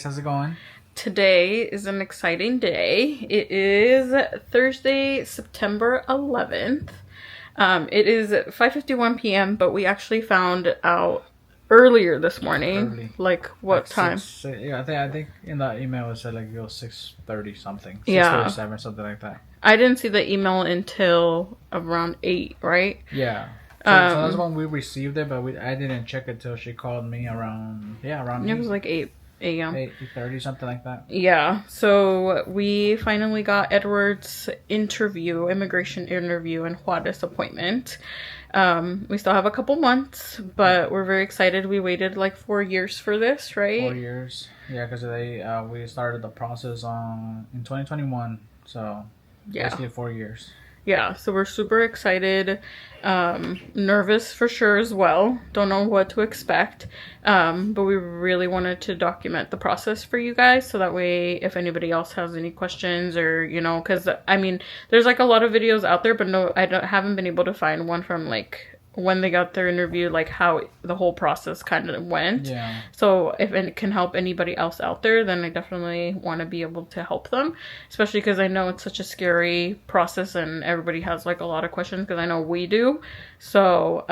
guys. How's it going? Today is an exciting day. It is Thursday, September 11th. It is 5:51 p.m., but we actually found out earlier this morning. Early. Like what Like time? yeah, I think in that email it said like it was 6:30 something. Yeah. 6:37, something like that. I didn't see the email until around 8, right? Yeah. So that's when we received it, but I didn't check it till she called me around It was like 8 a.m. 8:30, something like that. Yeah, so we finally got Edward's immigration interview and Juarez appointment. We still have a couple months, but we're very excited. We waited like 4 years for this, right? 4 years. Yeah, because we started the process in 2021, so Yeah. basically 4 years. Yeah, so we're super excited. Nervous for sure as well. Don't know what to expect. But we really wanted to document the process for you guys so that way if anybody else has any questions or, because I mean, there's like a lot of videos out there, but no, haven't been able to find one from like when they got their interview, like how the whole process kind of went. Yeah. So if it can help anybody else out there, then I definitely want to be able to help them, especially because I know it's such a scary process and everybody has like a lot of questions because I know we do. So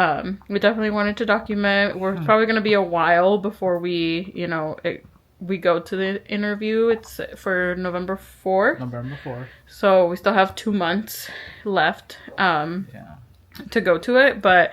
we definitely wanted to document. We're probably going to be a while before we, we go to the interview. It's for November 4th. November 4th. So we still have 2 months left. Yeah. To go to it, but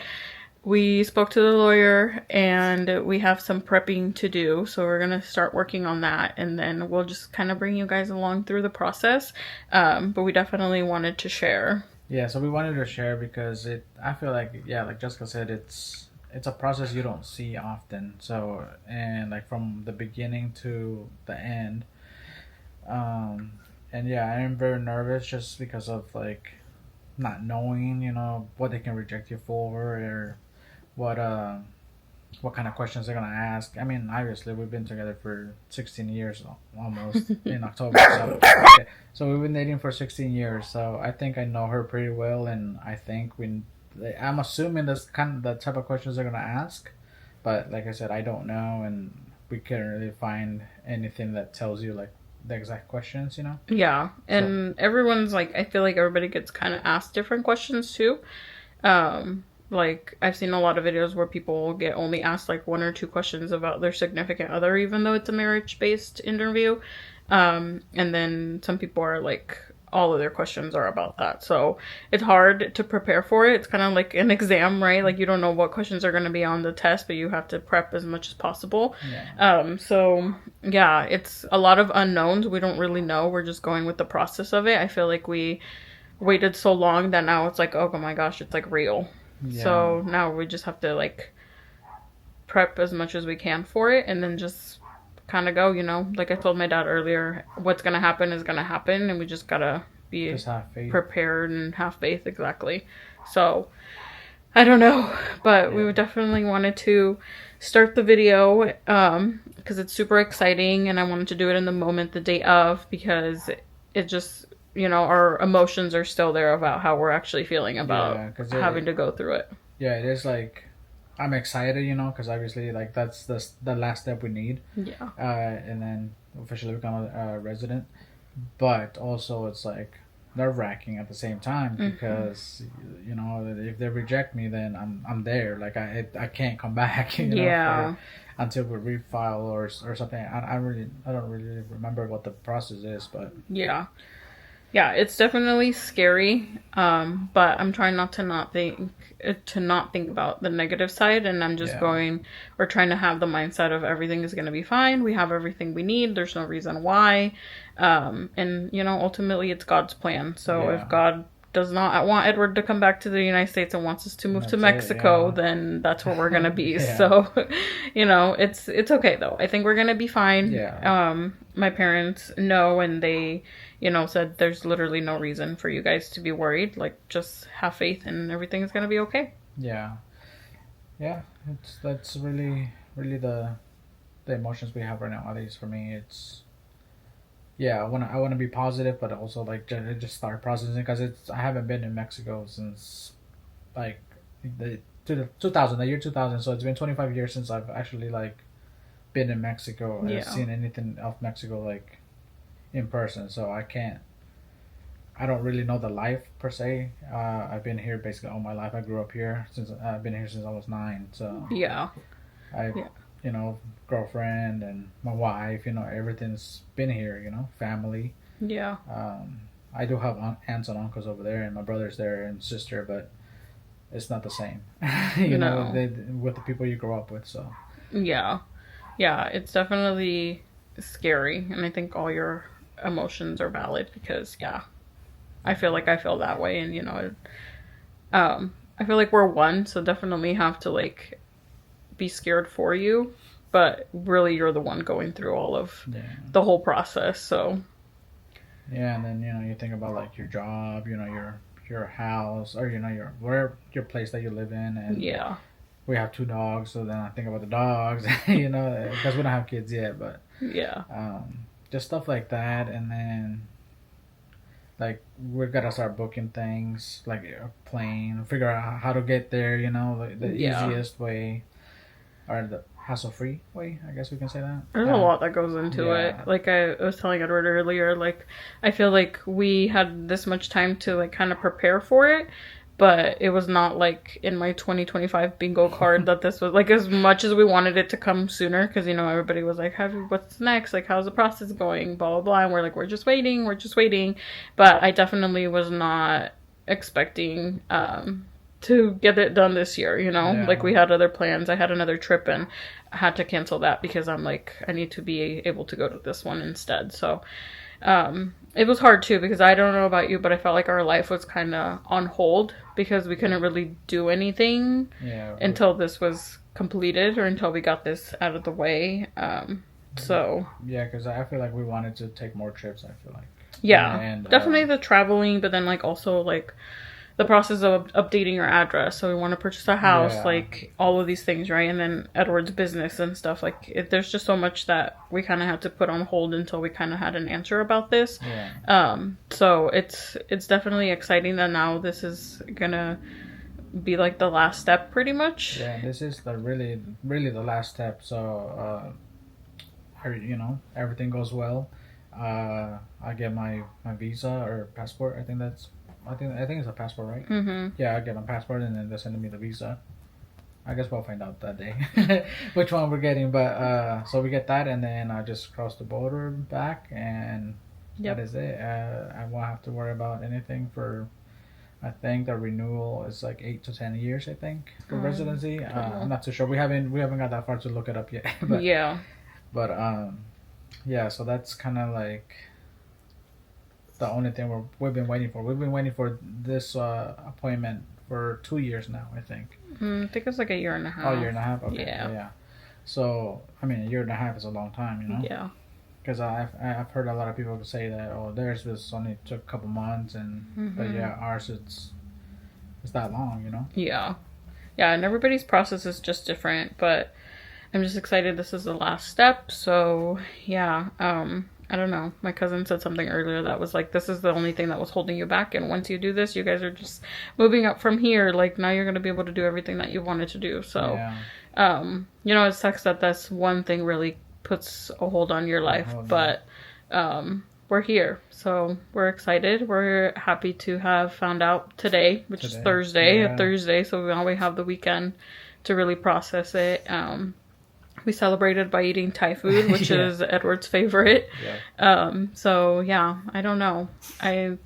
we spoke to the lawyer and we have some prepping to do, so we're gonna start working on that, and then we'll just kind of bring you guys along through the process. But we definitely wanted to share. Yeah, so we wanted to share because I feel like, yeah, like Jessica said, it's a process you don't see often. So, and like from the beginning to the end, and yeah, I am very nervous just because of like not knowing, what they can reject you for, or what kind of questions they're gonna ask. I mean, obviously we've been together for 16 years almost in October, so okay. So we've been dating for 16 years. So I think I know her pretty well, and I think I'm assuming that's kind of the type of questions they're gonna ask. But like I said, I don't know, and we can't really find anything that tells you like the exact questions, Yeah, and everyone's like, I feel like everybody gets kind of asked different questions too. Like I've seen a lot of videos where people get only asked like 1 or 2 questions about their significant other, even though it's a marriage-based interview. And then some people are like, all of their questions are about that. So it's hard to prepare for it. It's kind of like an exam, right? Like you don't know what questions are going to be on the test, but you have to prep as much as possible. Yeah. So yeah, it's a lot of unknowns. We don't really know. We're just going with the process of it. I feel like we waited so long that now it's like, oh my gosh, it's like real. Yeah. So now we just have to like prep as much as we can for it, and then just kind of go, like I told my dad earlier, what's gonna happen is gonna happen, and we just gotta be Just have faith. prepared and have faith. Exactly. So I don't know, but we would definitely wanted to start the video because it's super exciting, and I wanted to do it in the moment, the day of, because it just, our emotions are still there about how we're actually feeling about having to go through it. Yeah, it is like, I'm excited, because obviously like that's the last step we need. Yeah. And then officially become a resident. But also it's like nerve-wracking at the same time because if they reject me, then I'm there. Like I can't come back. Until we refile or something. I don't really remember what the process is, but yeah, it's definitely scary. But I'm trying not think about the negative side, and I'm just we're trying to have the mindset of everything is going to be fine. We have everything we need. There's no reason why. And ultimately it's God's plan. So if God does not want Edward to come back to the United States and wants us to move to Mexico, then that's where we're going to be. So, it's okay though. I think we're going to be fine. My parents know, and they, said there's literally no reason for you guys to be worried. Like, just have faith and everything's going to be okay. Yeah. That's really, really the emotions we have right now. At least for me, it's, I want to be positive, but also like just start processing because I haven't been in Mexico since like the year 2000. So it's been 25 years since I've actually like been in Mexico or Yeah. seen anything of Mexico like in person, so I don't really know the life per se. I've been here basically all my life. I grew up here since I've been here since I was 9. So Yeah. I, Yeah. you know, girlfriend and my wife, you know, everything's been here. You know, family. Yeah. I do have aunts and uncles over there, and my brother's there and sister, but it's not the same. you know, with the people you grow up with. So Yeah. Yeah, it's definitely scary, and I think all your emotions are valid because, yeah, I feel like I feel that way, and you know, I feel like we're one, so definitely have to like be scared for you, but really you're the one going through all of the whole process. So yeah, and then you know you think about like your job, you know your house, or you know your place that you live in, and yeah, we have 2 dogs, so then I think about the dogs, you know, because we don't have kids yet, but yeah, just stuff like that, and then like we gotta start booking things like a plane, figure out how to get there, you know, the easiest way or the hassle-free way, I guess we can say that. there's a lot that goes into it. Like I was telling Edward earlier, like I feel like we had this much time to like kind of prepare for it, but it was not like in my 2025 bingo card that this was like as much as we wanted it to come sooner, because you know everybody was like, what's next, like how's the process going, blah blah blah, and we're like, we're just waiting, but I definitely was not expecting to get it done this year, you know. Like we had other plans. I had another trip and I had to cancel that because I'm like, I need to be able to go to this one instead. So it was hard too, because I don't know about you, but I felt like our life was kind of on hold because we couldn't really do anything until this was completed, or until we got this out of the way. So yeah, because I feel like we wanted to take more trips. I feel like definitely the traveling, but then like also like the process of updating your address. So we want to purchase a house, like all of these things, right? And then Edward's business and stuff. Like there's just so much that we kind of had to put on hold until we kind of had an answer about this. So it's definitely exciting that now this is gonna be like the last step, pretty much. Yeah, this is the really the last step. So you know, everything goes well. I get my visa or passport. I think it's a passport, right? Mm-hmm. Yeah, I get my passport and then they're sending me the visa. I guess we'll find out that day which one we're getting. But so we get that, and then I just cross the border back, and that is it. I won't have to worry about anything for. I think the renewal is like 8 to 10 years. I think for residency. I'm not too sure. We haven't got that far to look it up yet. But, yeah. So that's kind of like the only thing we've been waiting for. We've been waiting for this appointment for 2 years now, I think. I think it's like a year and a half. Oh, a year and a half? Okay. Yeah. So, I mean, a year and a half is a long time, you know? Yeah. Because I've heard a lot of people say that, oh, theirs was only took a couple months, but yeah, ours it's that long, you know? Yeah. Yeah, and everybody's process is just different, but I'm just excited this is the last step. So, yeah, I don't know. My cousin said something earlier that was like, this is the only thing that was holding you back. And once you do this, you guys are just moving up from here. Like now you're going to be able to do everything that you wanted to do. So, you know, it sucks that that's one thing really puts a hold on your life, but, we're here. So we're excited. We're happy to have found out today, which is Thursday. So now we have the weekend to really process it. We celebrated by eating Thai food, which is Edward's favorite. So yeah, I don't know. I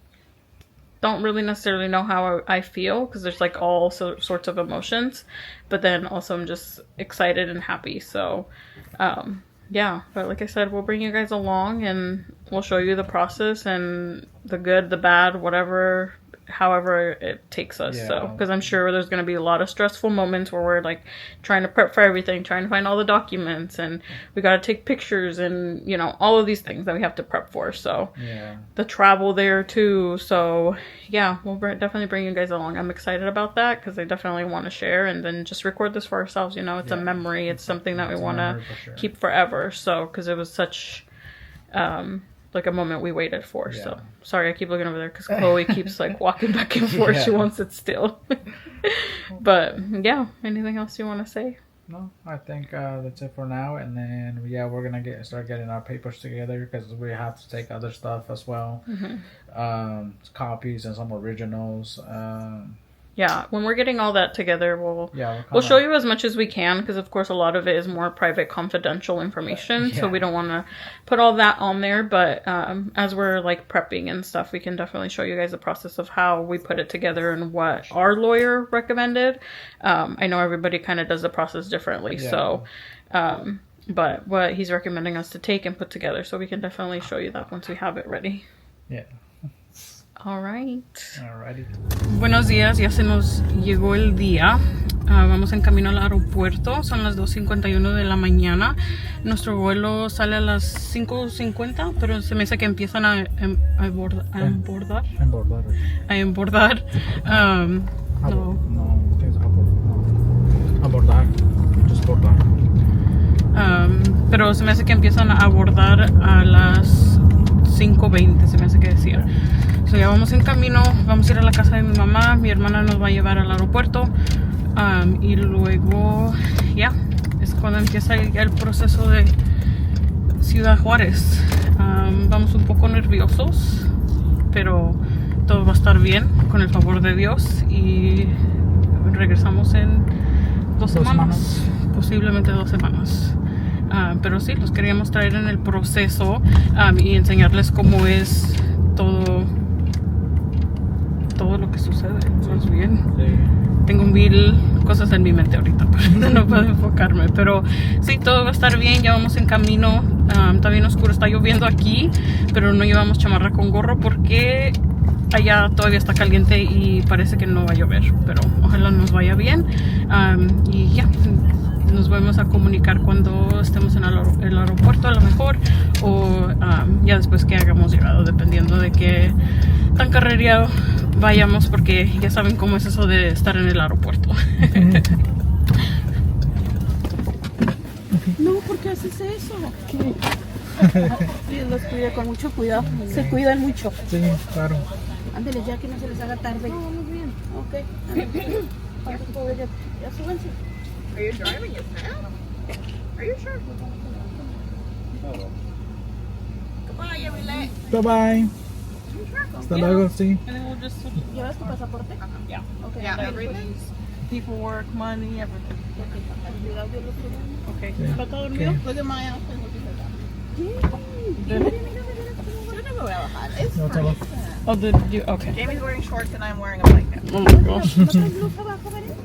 don't really necessarily know how I feel, because there's like all sorts of emotions, but then also I'm just excited and happy. So yeah, but like I said, we'll bring you guys along and we'll show you the process and the good, the bad, whatever, however it takes us. So, because I'm sure there's going to be a lot of stressful moments where we're like trying to prep for everything, trying to find all the documents, and we got to take pictures and, you know, all of these things that we have to prep for. So the travel there too. So yeah, we'll definitely bring you guys along. I'm excited about that because I definitely want to share and then just record this for ourselves. You know, it's a memory. It's something that we want to keep forever. So, because it was such like a moment we waited for. So sorry, I keep looking over there because Chloe keeps like walking back and forth. She wants it still. But yeah, anything else you want to say? no, I think that's it for now. And then yeah, we're gonna start getting our papers together because we have to take other stuff as well, copies and some originals. Yeah, when we're getting all that together, Yeah, we'll show you as much as we can because, of course, a lot of it is more private, confidential information. So we don't want to put all that on there. But as we're like prepping and stuff, we can definitely show you guys the process of how we put it together and what our lawyer recommended. I know everybody kind of does the process differently. Yeah. So, but what he's recommending us to take and put together. So we can definitely show you that once we have it ready. Yeah. Alrighty. Buenos días, ya se nos llegó el día. Vamos en camino al aeropuerto. Son las 2:51 de la mañana. Nuestro vuelo sale a las 5:50, pero se me hace que empiezan a embordar. Pero se me hace que empiezan a abordar a las 5:20, se me hace que decía. So ya vamos en camino, vamos a ir a la casa de mi mamá, mi hermana nos va a llevar al aeropuerto y luego ya, es cuando empieza ya el proceso de Ciudad Juárez. Vamos un poco nerviosos, pero todo va a estar bien con el favor de Dios y regresamos en 2 semanas, posiblemente 2 semanas. Pero sí, los queríamos traer en el proceso y enseñarles cómo es todo lo que sucede. Más bien. Sí. Tengo 1000 cosas en mi mente ahorita, pero no puedo enfocarme. Pero sí, todo va a estar bien. Ya vamos en camino. Está bien oscuro, está lloviendo aquí, pero no llevamos chamarra con gorro porque allá todavía está caliente y parece que no va a llover. Pero ojalá nos vaya bien. Y ya. Nos vamos a comunicar cuando estemos en el aeropuerto a lo mejor o ya después que hayamos llegado, dependiendo de qué tan carrereado vayamos, porque ya saben cómo es eso de estar en el aeropuerto. No, ¿por qué haces eso? Dios los cuida con mucho cuidado. Se cuidan mucho. Sí, claro. Ándale, ya que no se les haga tarde. No, muy bien. Ok. Ya súbanse. Are you driving it now? Are you sure? Goodbye, everybody. Bye bye. Hasta luego, sí. And then we'll just ¿Llevas tu pasaporte? yeah. Okay. Yeah, everything. Paperwork, money, everything. Cuidado, Dios los cuida. Okay. ¿Está todo dormido? Look at my outfit. Mira, mira, mira. Yo no me voy a bajar. It's No, fine. Oh, did you? Okay. Jamie's wearing shorts and I'm wearing a blanket. Oh my gosh. ¿No traes blusa abajo, María?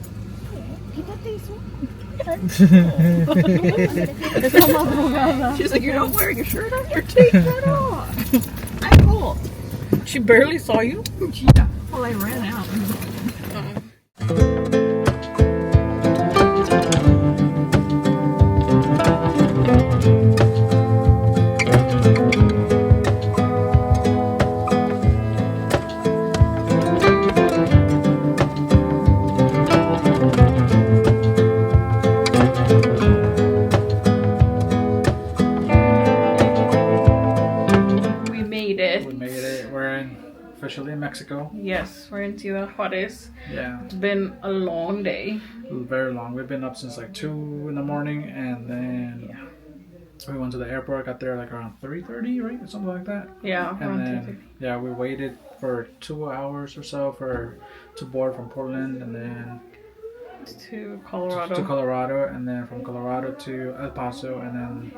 Quítate eso. Es la madrugada. She's like, you're not wearing a shirt on? Your t-shirt off. I'm cold. She barely saw you. Yeah. Well, I ran out. We made it. We made it. We're officially in Mexico. Yes, we're in Ciudad Juarez. Yeah. It's been a long day. Very long. We've been up since like 2 in the morning, and then we went to the airport. Got there like around 3:30, right, or something like that. Yeah, And then we waited for 2 hours or so to board from Portland, and then to Colorado. to Colorado, and then from Colorado to El Paso, and then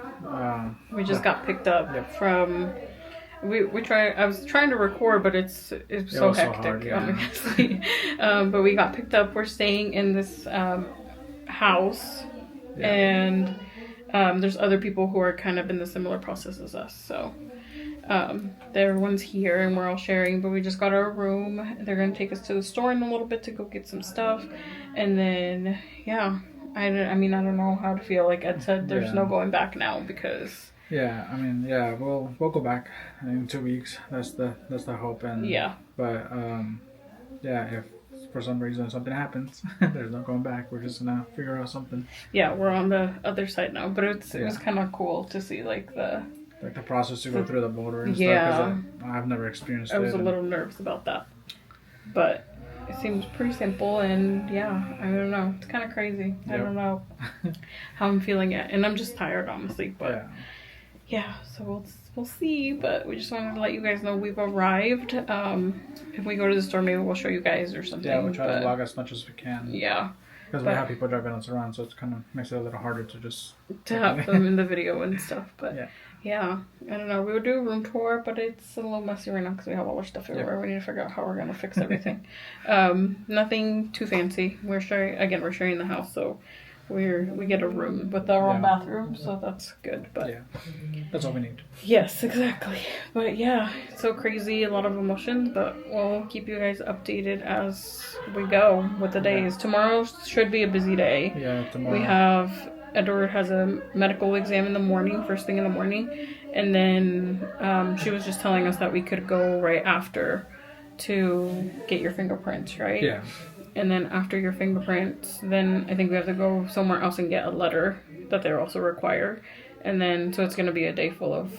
We just got picked up from. I was trying to record, but it's so was so hectic, hard, yeah. obviously. But we got picked up. We're staying in this house, and there's other people who are kind of in the similar process as us. So everyone's here, and we're all sharing. But we just got our room. They're gonna take us to the store in a little bit to go get some stuff, and then I don't know how to feel. Like Ed said, there's no going back now because. Yeah, I mean, yeah, we'll go back in 2 weeks. That's the hope, and But if for some reason something happens, there's no going back. We're just gonna figure out something. Yeah, we're on the other side now, but it was kind of cool to see like the process to go through the border and stuff. 'Cause I've never experienced it. I was a little nervous about that, but it seems pretty simple, and yeah, I don't know. It's kind of crazy. I Yep. don't know how I'm feeling yet, and I'm just tired, honestly. But yeah, so we'll see. But we just wanted to let you guys know we've arrived. If we go to the store, maybe we'll show you guys or something. Yeah, we'll try but, to vlog as much as we can. Yeah. Because we have people driving us around, so it kind of makes it a little harder to just... To have them in the video and stuff. But yeah, I don't know. We would do a room tour, but it's a little messy right now because we have all our stuff everywhere. We need to figure out how we're going to fix everything. Nothing too fancy. We're sharing the house, so we get a room with our own bathroom, so that's good. But yeah, that's all we need. Yes, exactly. But yeah, it's so crazy, a lot of emotions, but we'll keep you guys updated as we go with the days. Tomorrow should be a busy day. Yeah, tomorrow. We have, Edward has a medical exam in the morning, first thing in the morning, and then she was just telling us that we could go right after to get your fingerprints, right? Yeah. And then after your fingerprints, then I think we have to go somewhere else and get a letter that they're also required. And then, so it's going to be a day full of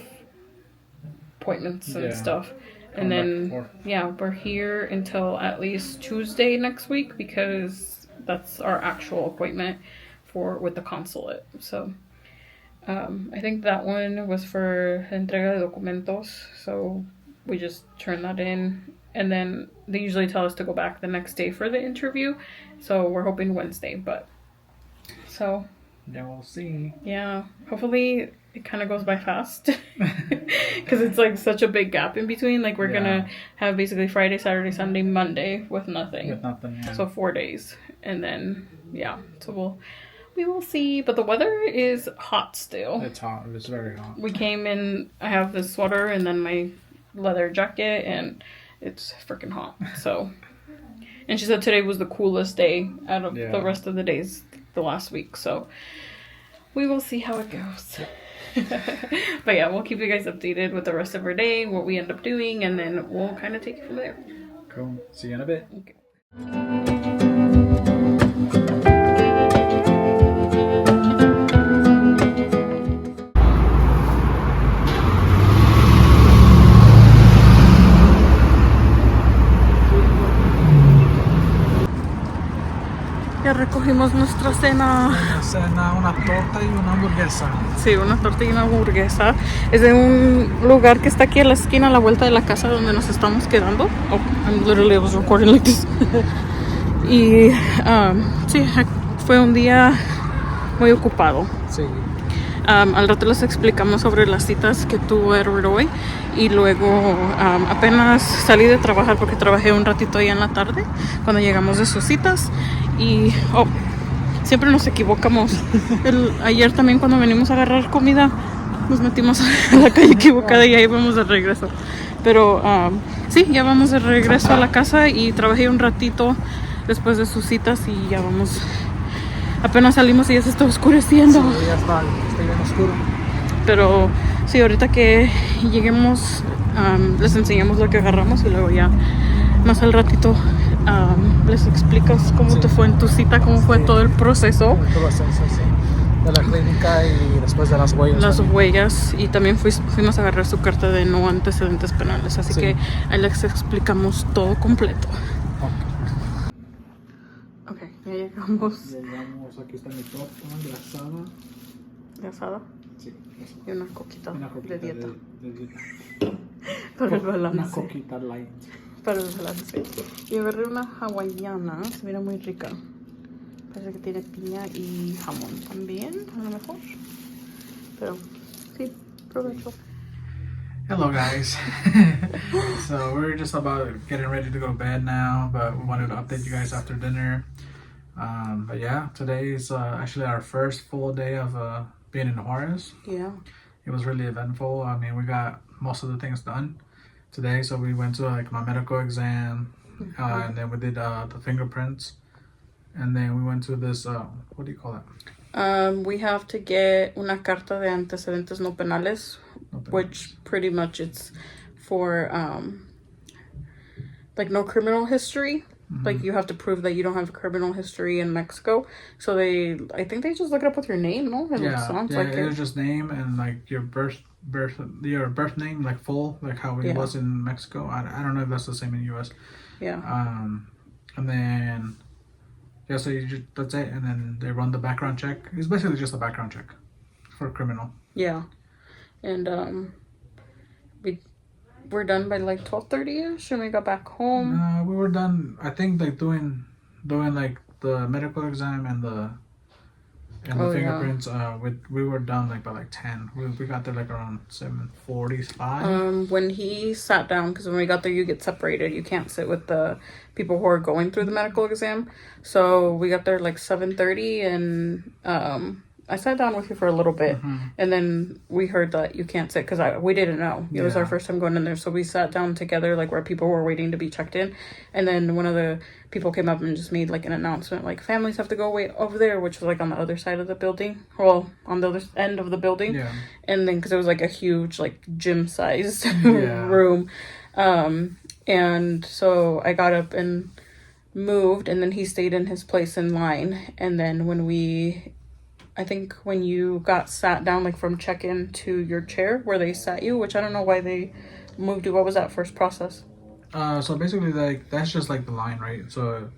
appointments and stuff. And then, we're here until at least Tuesday next week because that's our actual appointment with the consulate. So, I think that one was for entrega de documentos. So we just turn that in. And then they usually tell us to go back the next day for the interview. So we're hoping Wednesday, but so. Yeah, we'll see. Yeah, hopefully it kind of goes by fast. Because it's like such a big gap in between. Like we're going to have basically Friday, Saturday, Sunday, Monday with nothing. Yeah. So 4 days. And then, so we will see. But the weather is hot still. It's hot. It's very hot. We came in, I have this sweater and then my leather jacket and it's freaking hot. So, and she said today was the coolest day out of the rest of the days the last week. So we will see how it goes. But yeah, we'll keep you guys updated with the rest of our day, what we end up doing, and then we'll kind of take it from there. Cool. See you in a bit. Okay. Ya recogimos nuestra cena. Una torta y una hamburguesa. Sí, una torta y una hamburguesa. Es de un lugar que está aquí a la esquina, a la vuelta de la casa donde nos estamos quedando. Oh, I was recording like this. Y sí, fue un día muy ocupado. Sí. Al rato les explicamos sobre las citas que tuvo Edward hoy. Y luego apenas salí de trabajar porque trabajé un ratito ahí en la tarde cuando llegamos de sus citas. Y siempre nos equivocamos. Ayer también cuando venimos a agarrar comida nos metimos a la calle equivocada y ahí vamos de regreso. Pero sí, ya vamos de regreso a la casa y trabajé un ratito después de sus citas y ya vamos. Apenas salimos y ya se está oscureciendo. Sí, ya está bien oscuro. Pero sí, ahorita que lleguemos les enseñamos lo que agarramos y luego ya más al ratito les explicas cómo te fue en tu cita, cómo fue todo el proceso. De la clínica y después de las huellas. Las huellas y también fuimos a agarrar su carta de no antecedentes penales, así que ahí les explicamos todo completo. Ok, ya llegamos. Aquí está mi torta de asada. ¿De asada? Sí. Y una coquita, de dieta. De dieta. Para el balance. Una coquita light. Para el balance. Y agarré una hawaiana, se mira muy rica. Parece que tiene piña y jamón también, a lo mejor. Pero sí, provecho. Hello guys. So we're just about getting ready to go to bed now, but we wanted to update you guys after dinner. But yeah, today is actually our first full day of being in Juarez. Yeah. It was really eventful. I mean, we got most of the things done today. So we went to like my medical exam, and then we did the fingerprints, and then we went to this what do you call that? We have to get una carta de antecedentes no penales, which pretty much it's for like no criminal history. Mm-hmm. Like you have to prove that you don't have a criminal history in Mexico. So I think they just look it up with your name, no? It sounds like it was just name and like your birth name, like full, like how it was in Mexico. I don't know if that's the same in US. Yeah. and then so that's it, and then they run the background check. It's basically just a background check for a criminal. Yeah, and we're done by like 12:30ish, and we got back home. We were done. I think like doing like the medical exam and the fingerprints. We were done like by like 10. We got there like around 7:45. When he sat down, because when we got there, you get separated. You can't sit with the people who are going through the medical exam. So we got there like 7:30, and I sat down with you for a little bit, and then we heard that you can't sit because we didn't know. It was our first time going in there, so we sat down together like where people were waiting to be checked in, and then one of the people came up and just made like an announcement like families have to go wait over there, which was like on the other side of the building, well on the other end of the building, and then because it was like a huge like gym sized room, and so I got up and moved, and then he stayed in his place in line, and then I think when you got sat down, like from check-in to your chair where they sat you, which I don't know why they moved you. What was that first process? So basically, like that's just like the line, right? So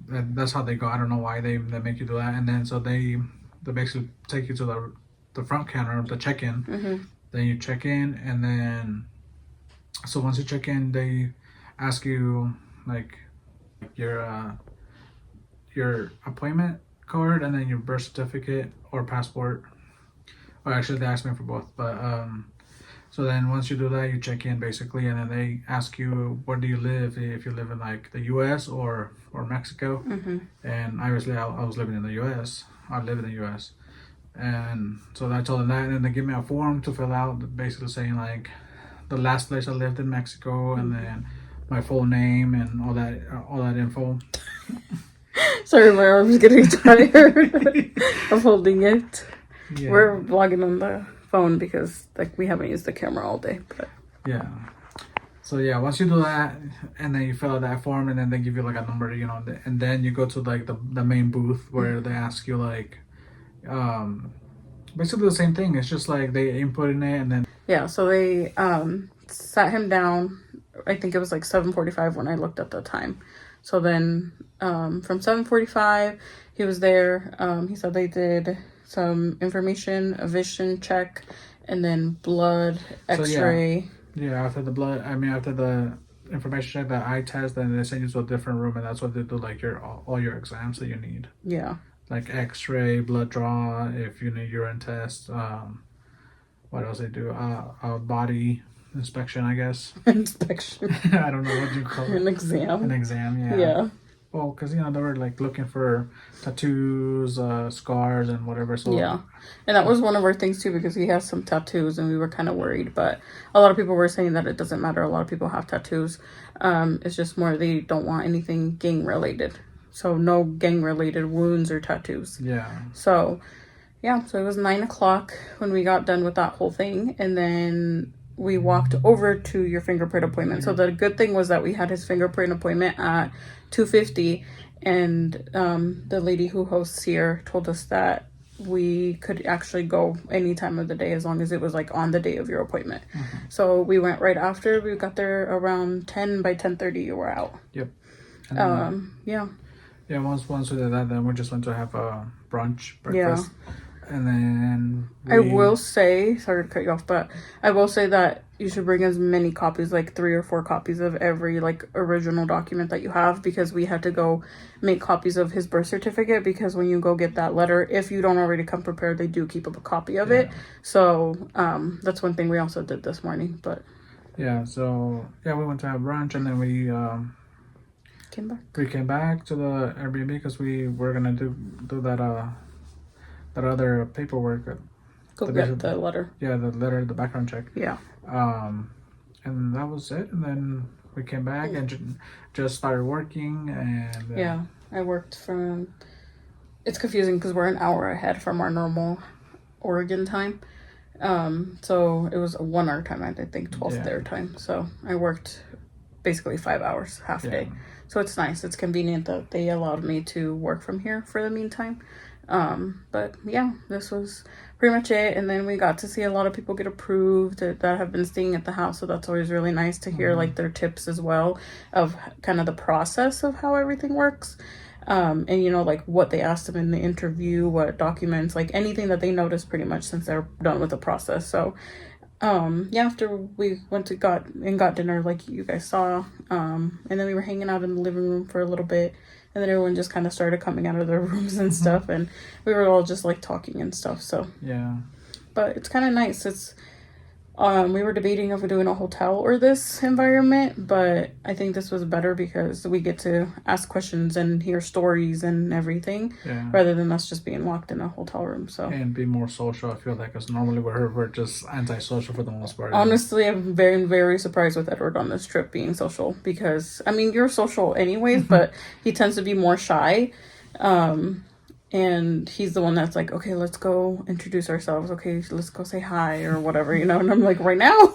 that's how they go. I don't know why they make you do that, and then so they basically take you to the front counter, the check-in. Then you check in, and then so once you check in, they ask you like your appointment card and then your birth certificate or passport, or actually they asked me for both, but so then once you do that, you check in basically, and then they ask you where do you live, if you live in like the US or Mexico. And obviously I was living in the US. I live in the US, and so I told them that, and then they give me a form to fill out basically saying like the last place I lived in Mexico, and then my full name and all that info. Sorry, my arm's getting tired of holding it. Yeah. We're vlogging on the phone because like we haven't used the camera all day. But yeah. So yeah, once you do that, and then you fill out that form, and then they give you like a number, and then you go to like the main booth where they ask you like, basically the same thing. It's just like they input in it, and then so they sat him down. I think it was like 7:45 when I looked at the time. So then from 7:45, he was there. He said they did some information, a vision check, and then blood, x-ray. So after the information check, the eye test, then they send you to a different room, and that's what they do, like all your exams that you need. Yeah. Like x-ray, blood draw, if you need urine test. What else they do? A body inspection, I guess. Inspection. I don't know what you call it. An exam. An exam, yeah. Yeah. Well, because they were like looking for tattoos, scars, and whatever. So yeah, and that was one of our things too, because he has some tattoos, and we were kind of worried. But a lot of people were saying that it doesn't matter. A lot of people have tattoos. It's just more they don't want anything gang related. So no gang related wounds or tattoos. Yeah. So yeah, so it was 9 o'clock when we got done with that whole thing, and then we walked over to your fingerprint appointment. So the good thing was that we had his fingerprint appointment at 2:50, and the lady who hosts here told us that we could actually go any time of the day as long as it was like on the day of your appointment. So we went right after. We got there around 10. By 10:30 you were out. Yep. Yeah, once we did that, then we just went to have a breakfast. Yeah. And then I will say, sorry to cut you off, but I will say that you should bring as many copies, like 3 or 4 copies of every like original document that you have, because we had to go make copies of his birth certificate, because when you go get that letter, if you don't already come prepared, they do keep up a copy of it. So that's one thing we also did this morning. But so we went to have brunch, and then we came back to the Airbnb because we were gonna do that other paperwork. Go get the letter. Yeah, the letter, the background check. Yeah. And that was it. And then we came back and just started working. And I worked from. It's confusing because we're an hour ahead from our normal Oregon time. So it was a 1 hour time. I think 12 their time. So I worked basically 5 hours, half a day. So it's nice. It's convenient that they allowed me to work from here for the meantime. But yeah, this was pretty much it. And then we got to see a lot of people get approved that have been staying at the house, so that's always really nice to hear like their tips as well of kind of the process of how everything works. And you know, like what they asked them in the interview, what documents, like anything that they noticed pretty much since they're done with the process. So yeah, after we went to got dinner like you guys saw, and then we were hanging out in the living room for a little bit, and then everyone just kind of started coming out of their rooms and stuff, and we were all just like talking and stuff. So yeah, but it's kind of nice. It's we were debating if we're doing a hotel or this environment, but I think this was better because we get to ask questions and hear stories and everything, rather than us just being locked in a hotel room. So and be more social. I feel like, because normally we're just antisocial for the most part. Honestly, I'm very, very surprised with Edward on this trip being social, because I mean, you're social anyways, but he tends to be more shy. And he's the one that's like, okay, let's go introduce ourselves. Okay, let's go say hi or whatever, you know. And I'm like, right now?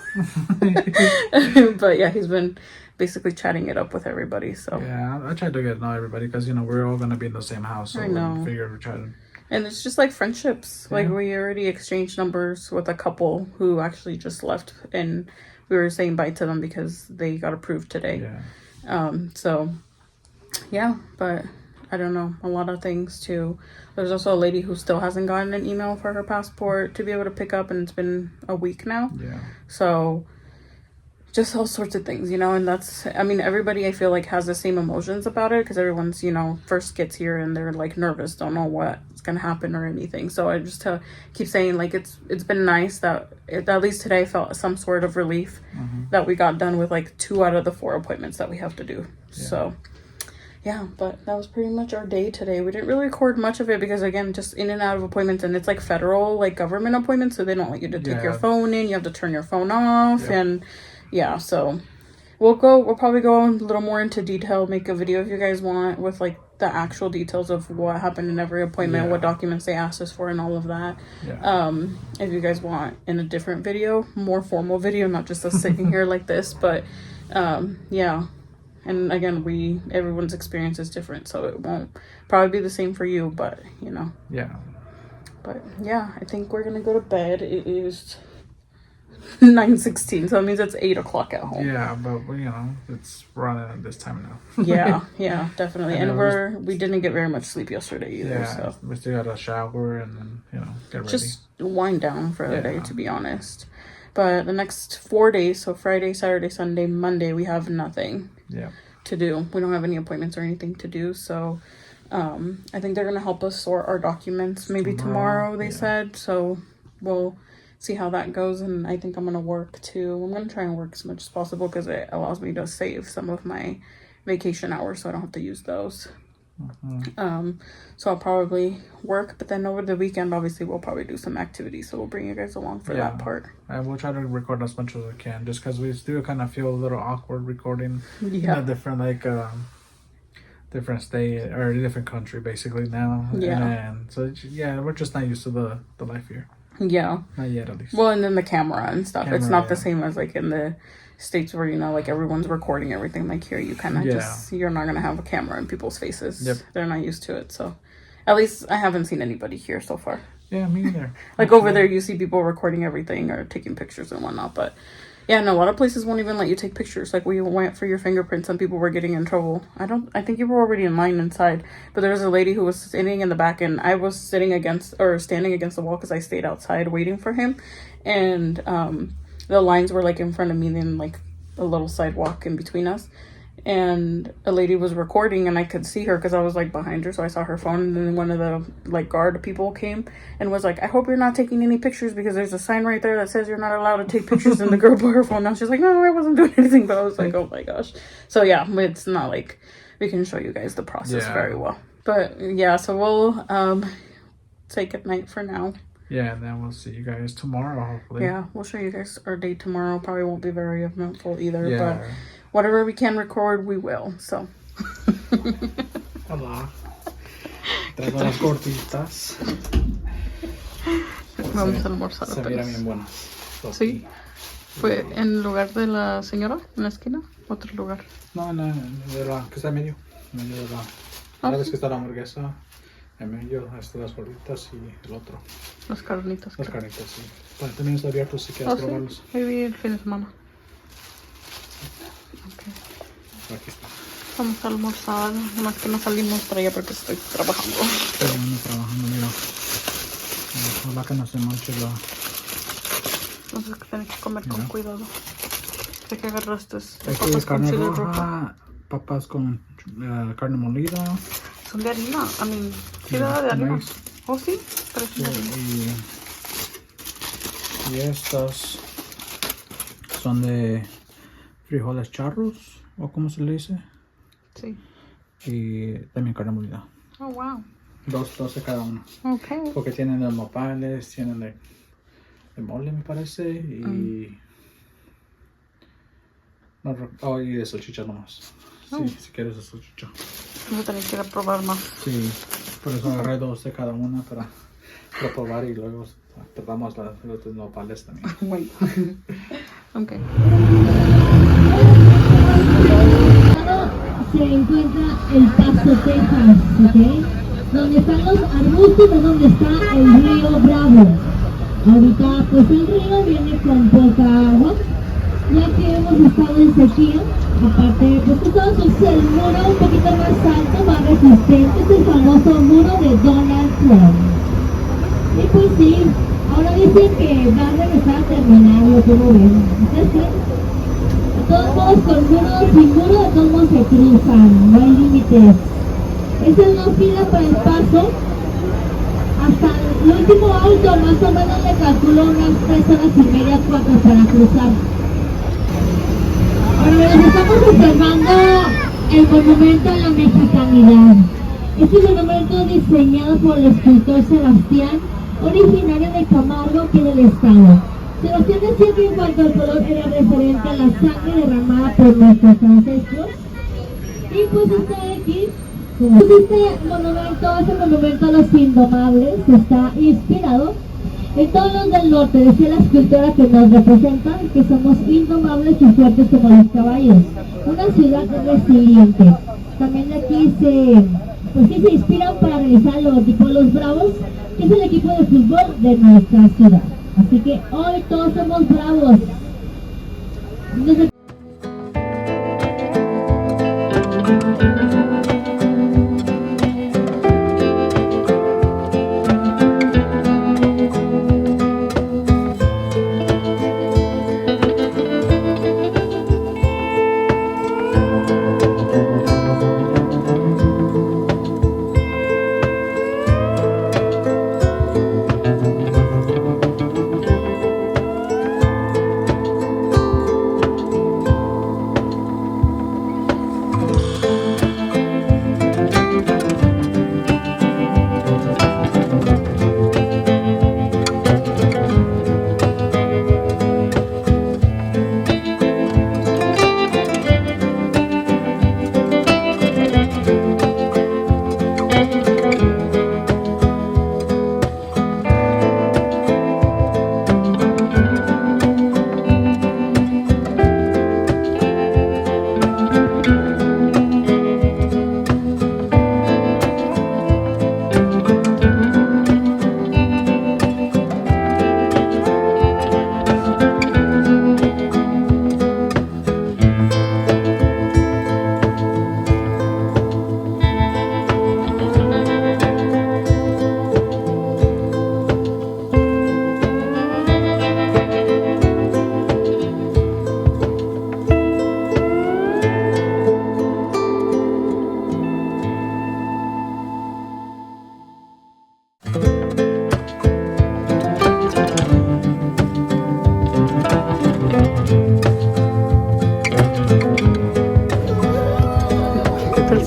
But yeah, he's been basically chatting it up with everybody. So yeah, I tried to get to know everybody because, you know, we're all going to be in the same house. So I know. we figured we'd try to... And it's just like friendships. Like we already exchanged numbers with a couple who actually just left, and we were saying bye to them because they got approved today. Yeah. So yeah, but I don't know, a lot of things too. There's also a lady who still hasn't gotten an email for her passport to be able to pick up, and it's been a week now. Yeah. So just all sorts of things, you know. And that's, I mean, everybody I feel like has the same emotions about it, because everyone's, you know, first gets here and they're like nervous, don't know what's gonna happen or anything. So I just keep saying, like, it's been nice that at least today I felt some sort of relief that we got done with like 2 out of the 4 appointments that we have to do. So yeah, but that was pretty much our day today. We didn't really record much of it because, again, just in and out of appointments, and it's like federal, like government appointments, so they don't want you to take your phone in. You have to turn your phone off, and yeah, so we'll probably go a little more into detail, make a video if you guys want, with like the actual details of what happened in every appointment, what documents they asked us for, and all of that. If you guys want in a different video, more formal video, not just us sitting here like this, but yeah. And again, everyone's experience is different, so it won't probably be the same for you, but you know. Yeah. But yeah, I think we're gonna go to bed. It is 9:16, so it means it's 8 o'clock at home. Yeah, but you know, it's running at this time now. yeah, definitely. And we didn't get very much sleep yesterday either. Yeah, so we still got a shower and then, you know, get ready. Just wind down for the day, to be honest. But the next 4 days, so Friday, Saturday, Sunday, Monday, we have nothing to do. We don't have any appointments or anything to do. So I think they're going to help us sort our documents maybe tomorrow, they said. So we'll see how that goes. And I think I'm going to work too. I'm going to try and work as much as possible because it allows me to save some of my vacation hours so I don't have to use those. So I'll probably work, but then over the weekend, obviously, we'll probably do some activities. So we'll bring you guys along for that part. And we'll try to record as much as we can, just because we still kind of feel a little awkward recording in a different, like, different state or a different country, basically, now. And so, we're just not used to the life here. Yeah. Not yet, at least. Well, and then the camera and stuff. It's not the same as, like, in the States where, you know, like, everyone's recording everything. Like, here, you kind of just, you're not going to have a camera in people's faces. They're not used to it, so. At least I haven't seen anybody here so far. Yeah, me neither. Like, over there, you see people recording everything or taking pictures and whatnot, but yeah, no, a lot of places won't even let you take pictures. Like, we went for your fingerprints, some people were getting in trouble. I think you were already in line inside, but there was a lady who was sitting in the back, and I was standing against the wall because I stayed outside waiting for him, and the lines were like in front of me, then like a little sidewalk in between us, and a lady was recording, and I could see her because I was like behind her, so I saw her phone, and then one of the like guard people came and was like, I hope you're not taking any pictures because there's a sign right there that says you're not allowed to take pictures. And the girl put her phone down. She's like, no, I wasn't doing anything. But I was like, oh my gosh. So yeah, it's not like we can show you guys the process very well. But yeah, so we'll say goodnight for now. Yeah, and then we'll see you guys tomorrow, hopefully. Yeah, we'll show you guys our day tomorrow. Probably won't be very eventful either, but whatever we can record, we will, so. Hola. Traigo las gorditas. Vamos a almorzar. Se miran bien buenas. Sí. ¿Fue en lugar de la señora, en la esquina? ¿Otro lugar? No, de la que está en medio. De la vez que está la hamburguesa. En medio, las gorditas y el otro. Las carnitas. Las carnitas, sí. Bueno, también está abierto si quieres ¿Sí? probarlos. Maybe el fin de semana. Aquí está. Vamos a almorzar, nomás que no salimos para allá porque estoy trabajando. Estoy trabajando, mira. Ojalá que no se manche la... Entonces que tenés que comer con cuidado. Sé que agarraste Aquí papas con carne chile roja, rojo. papas con carne molida. Son de harina. A mí, sí, de harina. Maíz. ¿Oh, sí? Pero son Sí, de harina. y estas son de frijoles charros, o como se le dice. Sí. Y también carne molida. Oh, wow. Dos de cada uno. Ok. Porque tienen de nopales, tienen de mole, me parece, y... No, y de salchicha nomás. Sí, si quieres de salchicha. Vamos a tener que ir a probar más. Sí, por eso agarré 2 de cada una para probar y luego probamos los de nopales también. Bueno. Ok. Se encuentra el Paso, Texas, ¿ok? Donde están los arbustos es donde está el río Bravo. Ahorita pues el río viene con poca agua, ya que hemos estado en sequía. Aparte, pues que todos el muro un poquito más alto, más resistente, es el famoso muro de Donald Trump. Y pues sí, ahora dicen que va a regresar a terminarlo, como ven. ¿Ustedes creen? De todos modos, con muro, sin muro, de todos modos se cruzan, no hay límites. Esa es una fila para el paso. Hasta el último auto, más o menos le calculo unas 3 horas y media, 4 para cruzar. Ahora bien, estamos observando el monumento a la mexicanidad. Este monumento diseñado por el escultor Sebastián, originario de Camargo, aquí del estado. Sebastián decía que en cuanto al color era referente a la sangre derramada por nuestros ancestros. Y pues está aquí. Pues este monumento es el monumento a los indomables, está inspirado en todos los del norte, decía la escultora que nos representa, que somos indomables y fuertes como los caballos. Una ciudad resiliente. También aquí se inspiran para realizar el logotipo de los Bravos, que es el equipo de fútbol de nuestra ciudad. Así que hoy todos somos bravos. Entonces,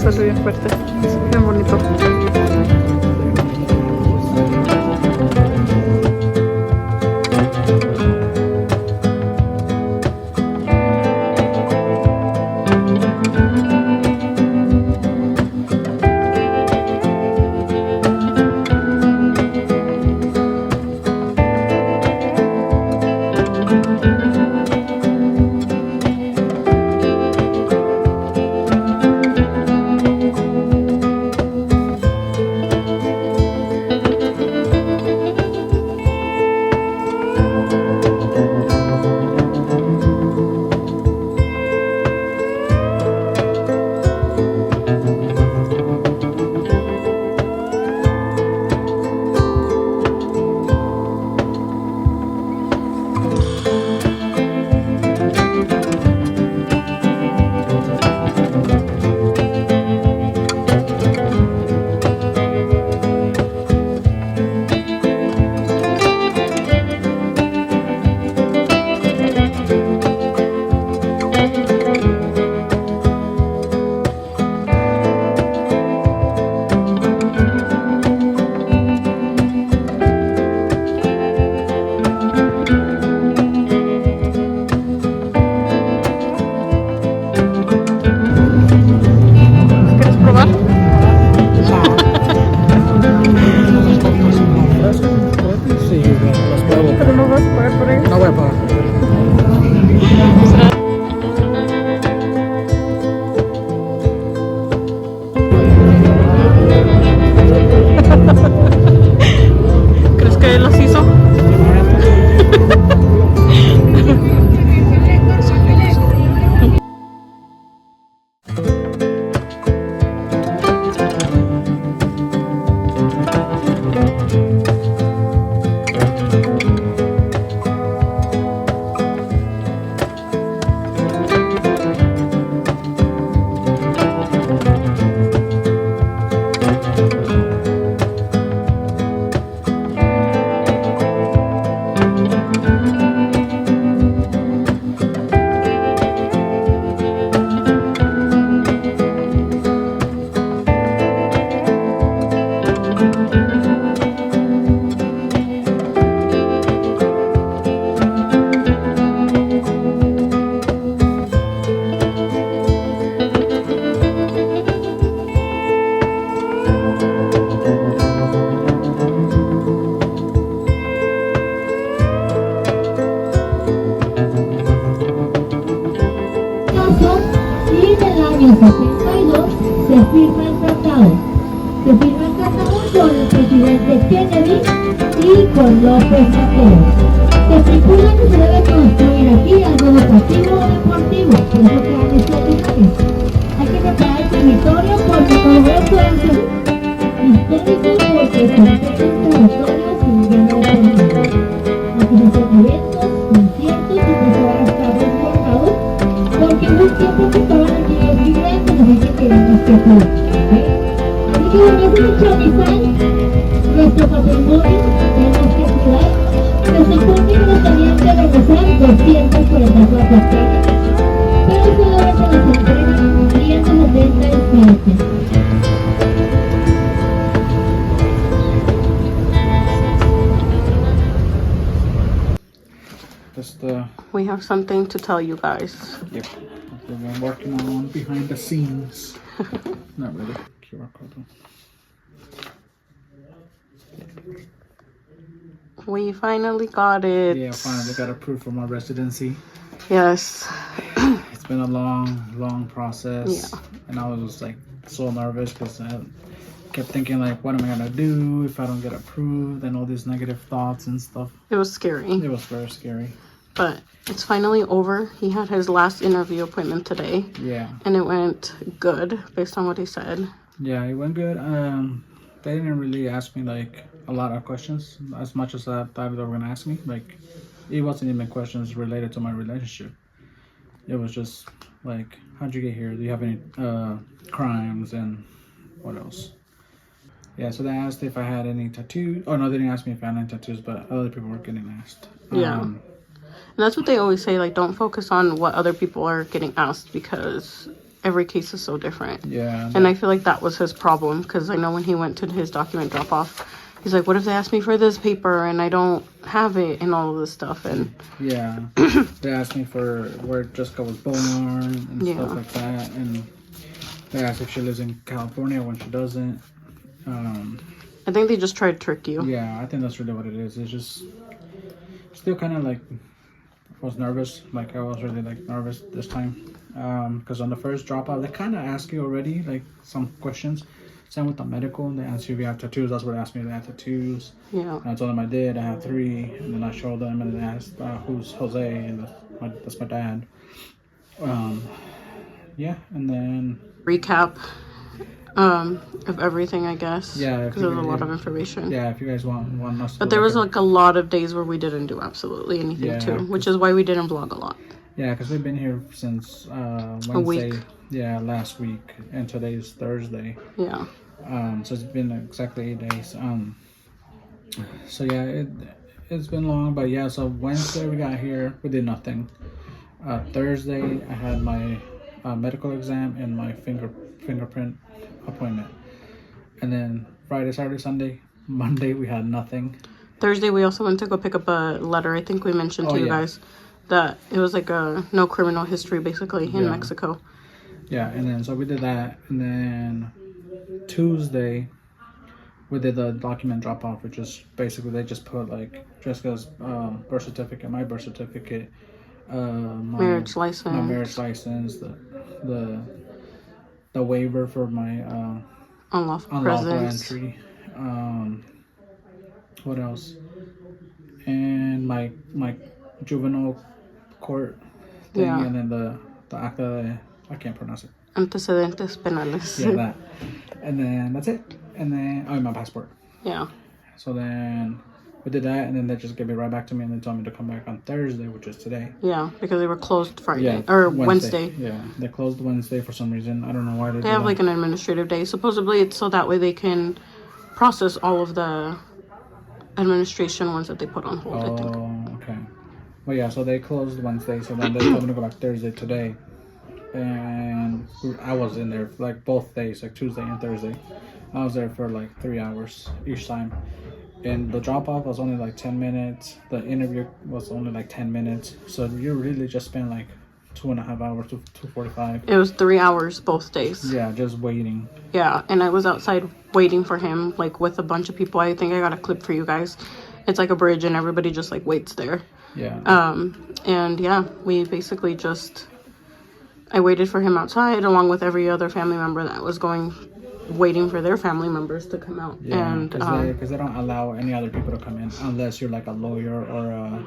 Está bien fuerte. Es bien bonito. plazo y en el año 62 se firma el tratado. Se firma el tratado con el presidente Kennedy y con López Mateos. Se estipula que se debe construir aquí algo educativo o deportivo, por eso crean estos lugares. Hay que preparar el territorio porque todo esto es histórico porque son territorios y ya no terminados. Aquí se hacen eventos, conciertos y pues ahora estamos formados porque hubo un tiempo que estaban aquí los migrantes y dicen que tenemos que cuidar, ¿ok? Así que bueno, es mucho amistad, nuestro patrimonio, tenemos que cuidar. Se supone que nos tenían que regresar 244 hectáreas, pero solamente nos entregan 177. Just We have something to tell you guys. yep. We've been working on behind the scenes. Not really. QR code. We finally got it. Yeah, finally got approved for my residency. Yes. It's been a long process. Yeah. And I was just like so nervous because I kept thinking like, what am I gonna do if I don't get approved, and all these negative thoughts and stuff. It was scary. It was very scary. But it's finally over. He had his last interview appointment today. Yeah. And it went good based on what he said. Yeah, it went good. They didn't really ask me like a lot of questions as much as I thought they were gonna ask me. Like, it wasn't even questions related to my relationship. It was just like, how'd you get here? Do you have any crimes, and what else? Yeah, so they asked if I had any tattoos. Oh no, they didn't ask me if I had any tattoos, but other people were getting asked. Yeah. And that's what they always say, like, don't focus on what other people are getting asked because every case is so different. Yeah. And I feel like that was his problem because I know when he went to his document drop off, he's like, what if they ask me for this paper and I don't have it and all of this stuff? And yeah, they asked me for where Jessica was born and Yeah. stuff like that, and they asked if she lives in California when she doesn't. I think they just tried to trick you. Yeah, I think that's really what it is. It's just still kind of like, I was nervous. Like, I was really like nervous this time because on the first dropout they kind of ask you already like some questions. Same with the medical, they ask you if you have tattoos. That's what they asked me if I had tattoos. Yeah. And I told them I did. I had 3, and then I showed them, and then they asked who's Jose, and that's my dad. Yeah, and then Recap of everything, I guess. Yeah, because there's a lot of information. yeah, if you guys want us to But do there was a- like a lot of days where we didn't do absolutely anything Yeah. too, which is why we didn't vlog a lot. Yeah, because we've been here since Wednesday. week. Yeah, last week, and today is Thursday. Yeah. So it's been exactly 8 days. So yeah, it's been long, but yeah. So Wednesday we got here, we did nothing. Thursday I had my medical exam and my fingerprint appointment, and then Friday, Saturday, Sunday, Monday we had nothing. Thursday we also went to go pick up a letter. I think we mentioned to Oh, you yeah. guys that it was like a no criminal history basically in Yeah. Mexico. Yeah, and then so we did that, and then Tuesday we did the document drop off, which is basically they just put like Jessica's birth certificate, my birth certificate, my Marriage license. my marriage license, the waiver for my Unlawful unlawful presence. entry, what else, and my juvenile court thing, Yeah. and then the acta, I can't pronounce it. Antecedentes penales. Yeah, that. And then that's it. And then, my passport. Yeah. So then we did that, and then they just gave it right back to me, and they told me to come back on Thursday, which is today. Yeah, because they were closed Friday Yeah, or Wednesday. Yeah, they closed Wednesday for some reason. I don't know why they They do have that. like an administrative day. Supposedly it's so that way they can process all of the administration ones that they put on hold, I think. Oh, okay. But yeah, so they closed Wednesday, so then they told me to go back Thursday today. And I was in there like both days, like Tuesday and Thursday. I was there for like 3 hours each time. And the drop off was only like 10 minutes. The interview was only like 10 minutes. So you really just spent like 2.5 hours to 2:45. It was 3 hours both days. Yeah, just waiting. Yeah, and I was outside waiting for him, like with a bunch of people. I think I got a clip for you guys. It's like a bridge and everybody just like waits there. Yeah. And yeah, we basically just I waited for him outside along with every other family member that was waiting for their family members to come out. Yeah, and because they don't allow any other people to come in unless you're like a lawyer or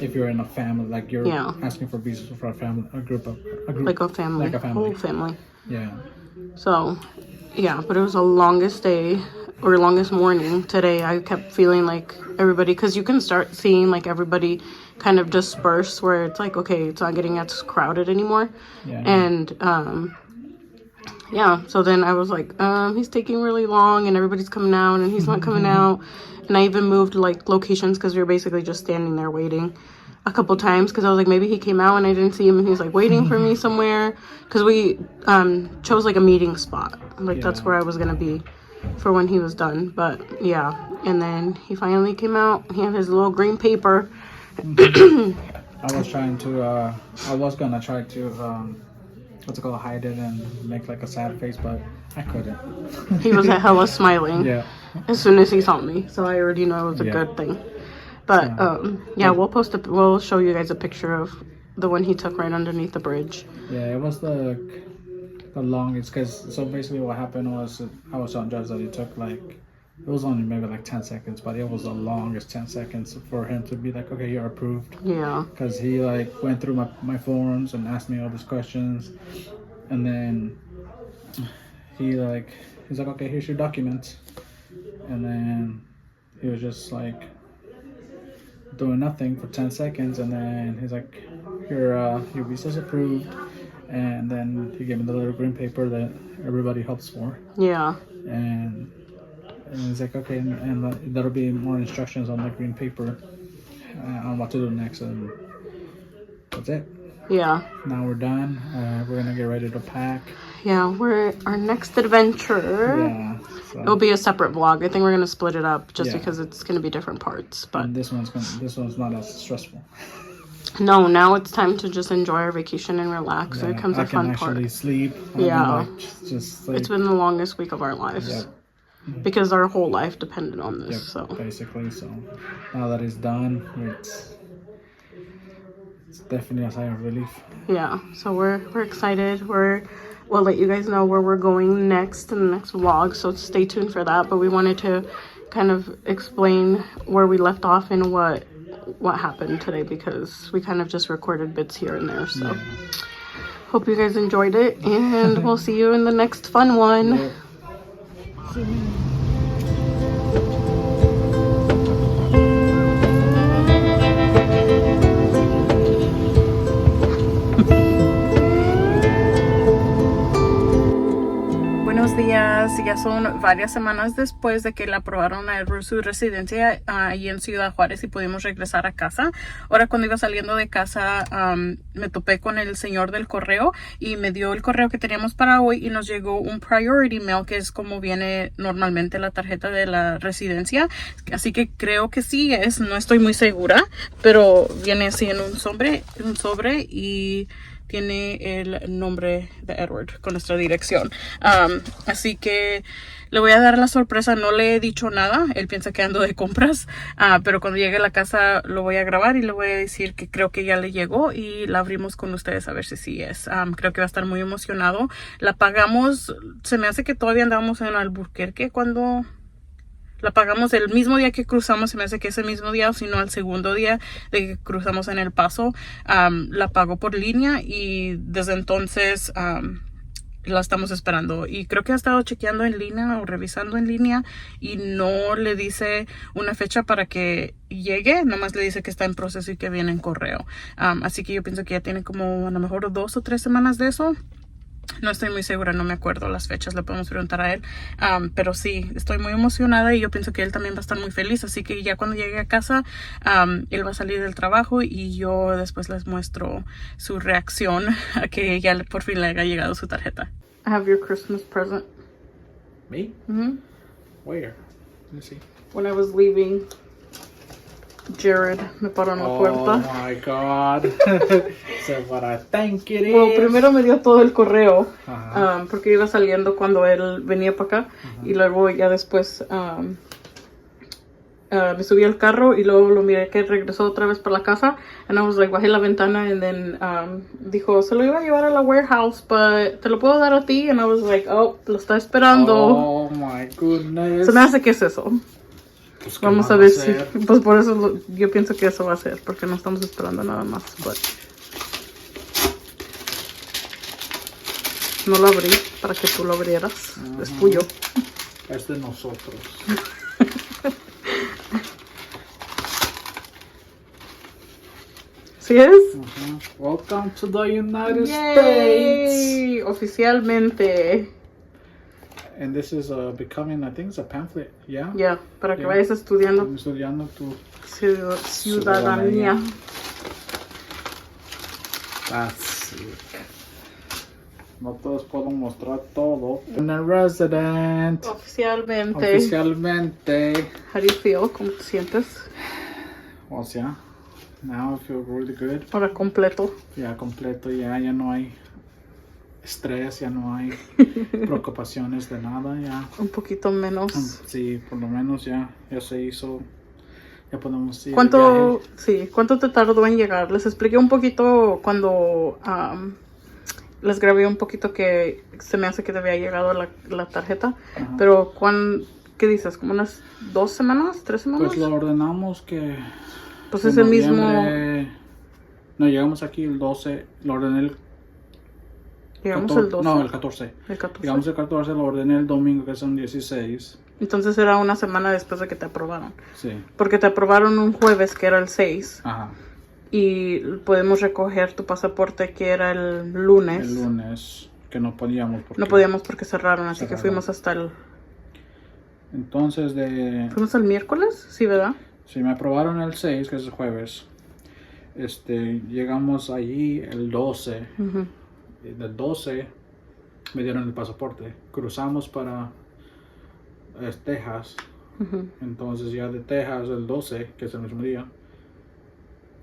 if you're in a family, like you're asking for visas for a family, a group, like a family, whole family. Yeah. So, yeah, but it was the longest day or longest morning today. I kept feeling like everybody, because you can start seeing like everybody kind of disperse where it's like, okay, it's not getting as crowded anymore. Yeah. And yeah, so then I was like, he's taking really long and everybody's coming out and he's not coming out. And I even moved like locations because we were basically just standing there waiting a couple times because I was like, maybe he came out and I didn't see him and he was like waiting for me somewhere, because we chose like a meeting spot, like that's where I was gonna be for when he was done. But yeah, and then he finally came out. He had his little green paper. I was gonna try to what's it called, hide it and make like a sad face, but I couldn't. He was hella smiling as soon as he saw me, so I already know it was a good thing. But yeah, we'll show you guys a picture of the one he took right underneath the bridge. Yeah, it was the longest, because so basically what happened was I was telling Jess that it took like, it was only maybe like 10 seconds, but it was the longest 10 seconds for him to be like, okay, you're approved. Yeah. Because he like went through my forms and asked me all these questions, and then he's like, okay, here's your documents, and then he was just like doing nothing for 10 seconds, and then he's like, your visa's approved, and then he gave me the little green paper that everybody helps for. Yeah. And he's like, okay, and there'll be more instructions on the green paper on what to do next, and that's it. Yeah. Now we're done. We're gonna get ready to pack. Yeah, our next adventure. Yeah. So. It'll be a separate vlog. I think we're gonna split it up just because it's gonna be different parts. But and this one's not as stressful. No, now it's time to just enjoy our vacation and relax. Yeah, here comes the fun part. I can actually sleep. Yeah. Just it's been the longest week of our lives. Yep. Because our whole life depended on this. Yep, so basically, so now that it's done, it's definitely a sigh of relief. Yeah, so we're excited. We'll let you guys know where we're going next in the next vlog, so stay tuned for that. But we wanted to kind of explain where we left off and what happened today, because we kind of just recorded bits here and there. So hope you guys enjoyed it, and we'll see you in the next fun one. Yep. Buenos días, ya son varias semanas después de que le aprobaron su residencia ahí en Ciudad Juárez y pudimos regresar a casa. Ahora cuando iba saliendo de casa me topé con el señor del correo y me dio el correo que teníamos para hoy y nos llegó un priority mail, que es como viene normalmente la tarjeta de la residencia. Así que creo que sí es, no estoy muy segura, pero viene así en un sobre y tiene el nombre de Edward con nuestra dirección. Así que le voy a dar la sorpresa. No le he dicho nada. Él piensa que ando de compras. Pero cuando llegue a la casa lo voy a grabar y le voy a decir que creo que ya le llegó y la abrimos con ustedes a ver si sí es. Creo que va a estar muy emocionado. La pagamos. Se me hace que todavía andábamos en Albuquerque cuando la pagamos el mismo día que cruzamos. Se me hace que ese mismo día, o si no al segundo día de que cruzamos en El Paso. La pagó por línea y desde entonces la estamos esperando. Y creo que ha estado chequeando en línea o revisando en línea y no le dice una fecha para que llegue. Nomás le dice que está en proceso y que viene en correo. Así que yo pienso que ya tiene como a lo mejor 2 o 3 semanas de eso. No estoy muy segura, no me acuerdo las fechas, le podemos preguntar a él. Pero sí, estoy muy emocionada y yo pienso que él también va a estar muy feliz. Así que ya cuando llegue a casa, él va a salir del trabajo y yo después les muestro su reacción a que ya por fin le haya llegado su tarjeta. I have your Christmas present. Me? Mm-hmm. Where? Let me see. When I was leaving, Jared me paró en la puerta. Oh my God. So what I think it is. Well, primero me dio todo el correo, porque iba saliendo cuando él venía para acá, y luego ya después me subí al carro y luego lo miré que regresó otra vez para la casa. And I was like, bajé la ventana and then dijo, se lo iba a llevar a la warehouse, but te lo puedo dar a ti. And I was like, oh, lo está esperando. Oh my goodness. Se me hace que es eso. Pues, ¿qué Vamos va a ver hacer? si, pues por eso yo pienso que eso va a ser, porque no estamos esperando nada más. But no lo abrí para que tú lo abrieras. Es tuyo. Es de nosotros. ¿Sí es? Welcome to the United Yay! States. Oficialmente. And this is becoming, I think it's a pamphlet, yeah? Ya, para que Yeah. vayas estudiando Estoy estudiando tu ciudadanía. That's it. No todos puedo mostrar todo. Una resident. Oficialmente. Oficialmente. How do you feel? ¿Cómo te sientes? O sea, now I feel really good. Ahora completo. Ya completo, ya no hay estrés, ya no hay preocupaciones de nada, ya. Un poquito menos. Sí, por lo menos ya se hizo. Ya podemos ir. ¿Cuánto te tardó en llegar? Les expliqué un poquito cuando les grabé un poquito que se me hace que te había llegado la tarjeta. Ajá. Pero ¿qué dices? ¿Como unas 2 semanas? ¿3 semanas? Pues lo ordenamos que... Pues en es el noviembre- mismo... No, llegamos aquí el 12, lo ordené el... Llegamos 14, el 12. No, el 14. El 14. Llegamos el 14, lo ordené el domingo, que son 16. Entonces era una semana después de que te aprobaron. Sí, Porque te aprobaron un jueves, que era el 6. ajá. Y podemos recoger tu pasaporte, que era el lunes. El lunes, que no podíamos. Porque... No podíamos porque cerraron, así que Cerraron. fuimos hasta el... Entonces, ¿Fuimos el miércoles? Sí, ¿verdad? si me aprobaron el 6, que es el jueves, llegamos allí el 12. Ujú. Del 12 me dieron el pasaporte. Cruzamos para Texas. Ujú. Entonces ya de Texas el 12, que es el mismo día,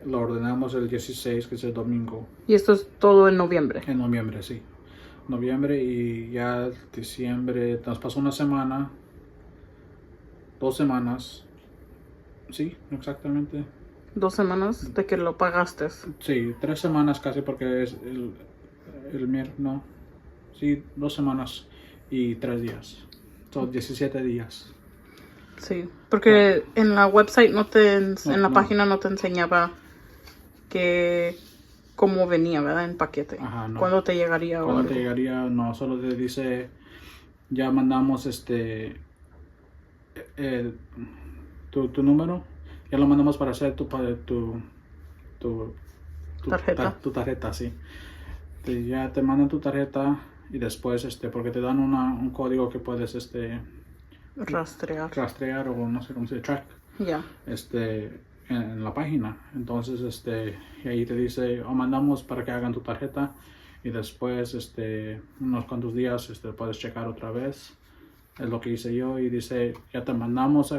lo ordenamos el 16, que es el domingo. Y esto es todo en noviembre. En noviembre, sí. Noviembre y ya diciembre. Nos pasó una semana. 2 semanas. Sí, exactamente. 2 semanas de que lo pagaste. Sí, 3 semanas casi porque es el miércoles, no. Sí, 2 semanas y 3 días. Son 17 días. Sí, porque en la website en la No. página no te enseñaba que cómo venía, ¿verdad? En paquete. Ajá, no. ¿Cuándo te llegaría? o Cuando algo? te llegaría, no, solo te dice, ya mandamos tu número, ya lo mandamos para hacer tu Tarjeta. Tu tarjeta, sí. Ya te mandan tu tarjeta y después, porque te dan un código que puedes, Rastrear. rastrear o no sé cómo se dice, track, Ya. en la página. Entonces, y ahí te dice, mandamos para que hagan tu tarjeta y después, unos cuantos días, puedes checar otra vez. Es lo que hice yo y dice, ya te mandamos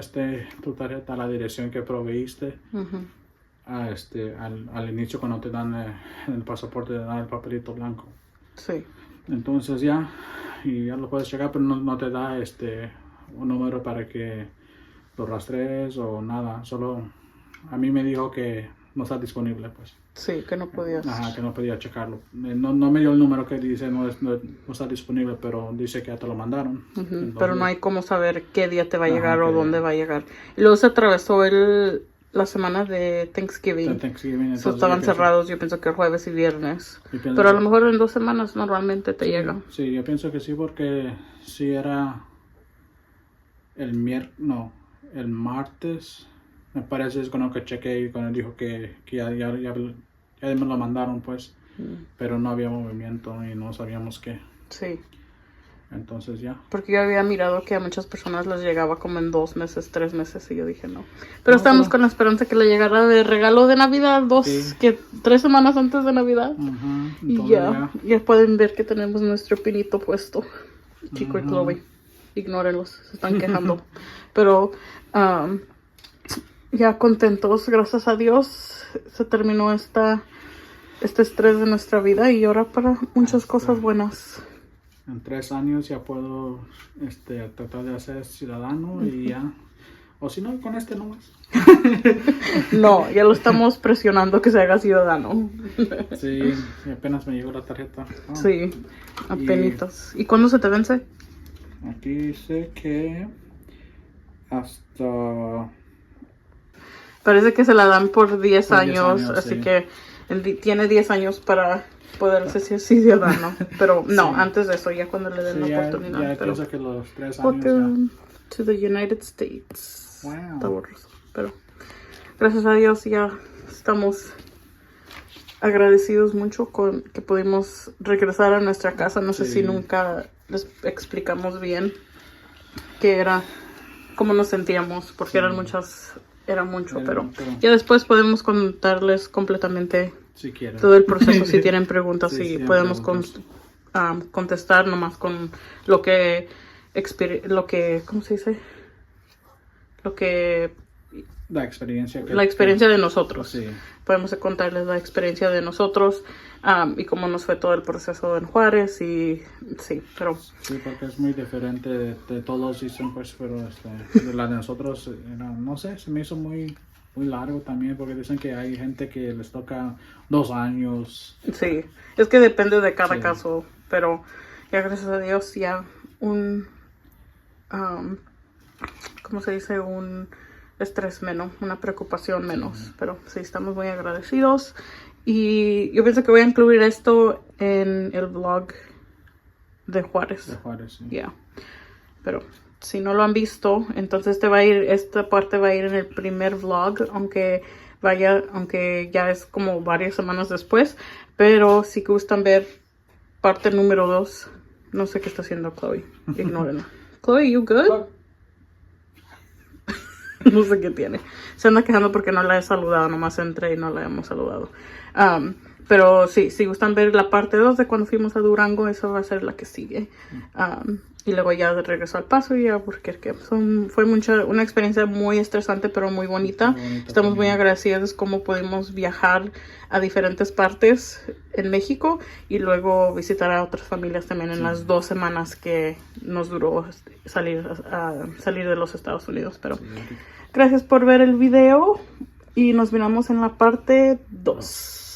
tu tarjeta a la dirección que proveíste. Ujú. Al inicio cuando te dan el pasaporte, te dan el papelito blanco. Sí. Entonces ya lo puedes checar, pero no te da un número para que lo rastrees o nada. Solo a mí me dijo que no está disponible, pues. Sí, que no podías. Ajá, que no podía checarlo. No me dio el número que dice no está disponible, pero dice que ya te lo mandaron. Ujú. Entonces, Pero no hay cómo saber qué día te va a Ajá, llegar o qué dónde día. va a llegar. Y luego se atravesó la semana de Thanksgiving. Thanksgiving, entonces So, estaban yo pienso- cerrados, yo pienso que el jueves y viernes. yo pienso Pero a que- lo mejor en 2 semanas normalmente te llega. Sí, yo pienso que sí, porque si era el martes, me parece, es cuando que chequeé y cuando dijo que ya me lo mandaron, pues, pero no había movimiento y no sabíamos qué. Sí. Entonces ya. Porque yo había mirado que a muchas personas les llegaba como en 2 meses, 3 meses y yo dije no. Pero estamos con la esperanza que le llegara de regalo de Navidad, Sí. 3 semanas antes de Navidad. Ujú, Y entonces ya pueden ver que tenemos nuestro pinito puesto. Chico y Ujú. Chloe. Ignórenlos, se están quejando. Pero ya contentos, gracias a Dios. Se terminó este estrés de nuestra vida y ahora para muchas cosas buenas. En 3 años ya puedo tratar de ser ciudadano y ya O si no, con este nomás. No, ya lo estamos presionando que se haga ciudadano. Sí, apenas me llegó la tarjeta. Oh. Sí, apenitas. ¿Y cuándo se te vence? Aquí dice que hasta... Parece que se la dan por 10 años, así sí. que tiene 10 años para poder ser ciudadano. Pero no, Sí. antes de eso, ya cuando le den Sí, la ya oportunidad. pienso Pero, que los 3 años welcome to the United States. Wow. Está borroso, pero gracias a Dios ya estamos agradecidos mucho con que pudimos regresar a nuestra casa. No sé Sí. si nunca les explicamos bien qué era, cómo nos sentíamos, porque era mucho, pero ya después podemos contarles completamente Si quieren. todo el proceso si tienen preguntas Sí, y sí, podemos preguntas. contestar nomás con lo que, ¿cómo se dice? La experiencia. La experiencia de nosotros. Sí. Podemos contarles la experiencia de nosotros y cómo nos fue todo el proceso en Juarez y sí, pero... Sí, porque es muy diferente de todos dicen, pues, pero de la de nosotros, no sé, se me hizo muy largo también, porque dicen que hay gente que les toca 2 años. Sí, es que depende de cada Sí. caso, pero ya gracias a Dios ya ¿cómo se dice? Un estrés menos, una preocupación menos, pero sí, estamos muy agradecidos y yo pienso que voy a incluir esto en el vlog de Juárez. De Juárez, sí. Yeah. Pero si no lo han visto, entonces esta parte va a ir en el primer vlog, aunque ya es como varias semanas después, pero si gustan ver parte número 2, no sé qué está haciendo Chloe, ignórenla. Chloe, you good? No sé qué tiene. Se anda quejando porque no la he saludado, nomás entré y no la hemos saludado. Pero sí, si gustan ver la parte 2 de cuando fuimos a Durango, eso va a ser la que sigue. Y luego ya de regreso al Paso y ya, porque fue una experiencia muy estresante, pero muy bonita. Muy bonita Estamos muy también. agradecidos como pudimos viajar a diferentes partes en México y luego visitar a otras familias también en las 2 semanas que nos duró salir de los Estados Unidos. Pero gracias por ver el video y nos miramos en la parte 2.